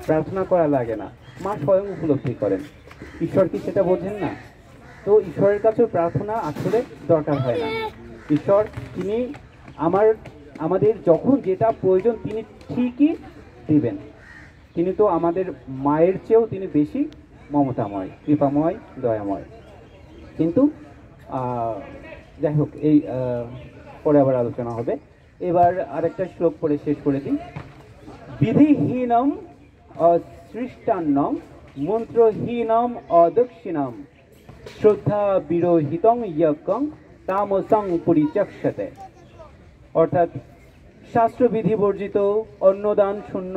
প্রার্থনা করা লাগে না, মা স্বয়ং উপলব্ধি করেন। ঈশ্বর কি সেটা বোঝেন না? তো ঈশ্বরের কাছেও প্রার্থনা আসলে দরকার হয় না। ঈশ্বর তিনি আমাদের যখন যেটা প্রয়োজন তিনি ঠিকই দিবেন। তিনি তো আমাদের মায়ের চেয়েও তিনি বেশি মমতাময়, কৃপাময়, দয়াময়। কিন্তু যাই হোক, এই পরে আবার আলোচনা হবে। এবার আরেকটা শ্লোক পড়ে শেষ করে দিই। বিধিহীনম অসৃষ্টান্নম মন্ত্রহীনম অদক্ষিণম শ্রদ্ধা বিরহিতং যজ্ঞং তামসং পরিচক্ষতে। অর্থাৎ শাস্ত্রবিধি বর্জিত, অন্নদান শূন্য,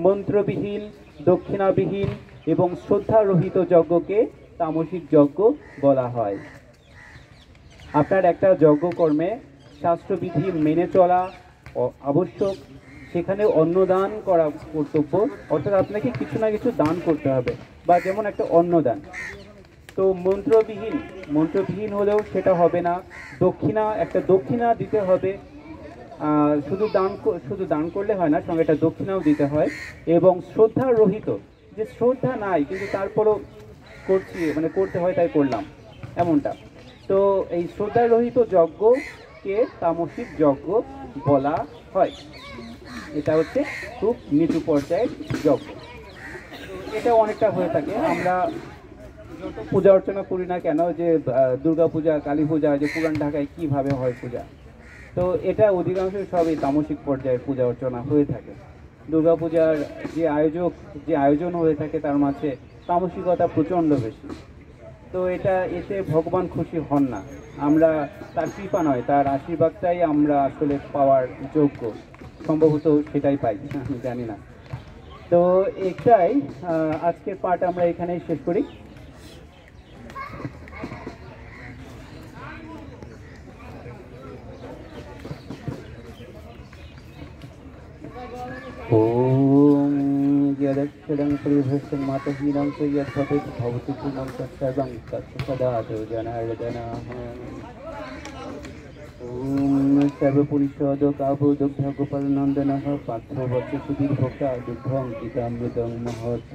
মন্ত্রবিহীন, দক্ষিণাবিহীন এবং শ্রদ্ধারহিত যজ্ঞকে তামসিক যজ্ঞ বলা হয়। আপনার একটা যজ্ঞকর্মে শাস্ত্রবিধি মেনে চলা আবশ্যক, সেখানে অন্নদান করা কর্তব্য, অর্থাৎ আপনাকে কিছু না কিছু দান করতে হবে, বা যেমন একটা অন্নদান। তো মন্ত্রবিহীন হলেও সেটা হবে না। একটা দক্ষিণা দিতে হবে। শুধু দান করলে হয় না, সঙ্গে একটা দক্ষিণাও দিতে হয়। এবং শ্রদ্ধা রহিত, যে শ্রদ্ধা নাই কিন্তু তারপরও করছি, মানে করতে হয় তাই করলাম, এমনটা। তো এই শ্রদ্ধা রহিত যজ্ঞকে তামসিক যজ্ঞ বলা হয়। এটা হচ্ছে খুব নিচু পর্যায়ের যজ্ঞ। এটা অনেকটা হয়ে থাকে। আমরা যত পূজা অর্চনা করি না কেন, যে দুর্গা পূজা, কালী পূজা, যে পুরান ঢাকায় কিভাবে হয় পূজা, তো এটা অধিকাংশ সবই তামসিক পর্যায়ের পূজা অর্চনা হয়ে থাকে। দুর্গা পূজার যে আয়োজন হয়ে থাকে তার মাঝে তামসিকতা প্রচণ্ড বেশি। তো এতে ভগবান খুশি হন না। আমরা তার কৃপা নয়, তার আশীর্বাদটাই আমরা আসলে পাওয়ার যোগ্য, সম্ভবত সেটাই পাই, আমি জানি না। তো এটাই আজকের পাঠ আমরা এখানেই শেষ করি। ओम यदक्षरं परिभ्रष्टं मातहीनं च यद्भवेत् भवति पूर्णं तत्सर्वं तत्सदातु जनार्दनः। ओम सर्वपुरुषोद काबोदग्ध गोपालनन्दनः पार्थवच्च सुधीर्भोक्ता दुग्धं गीतामृतं महत्।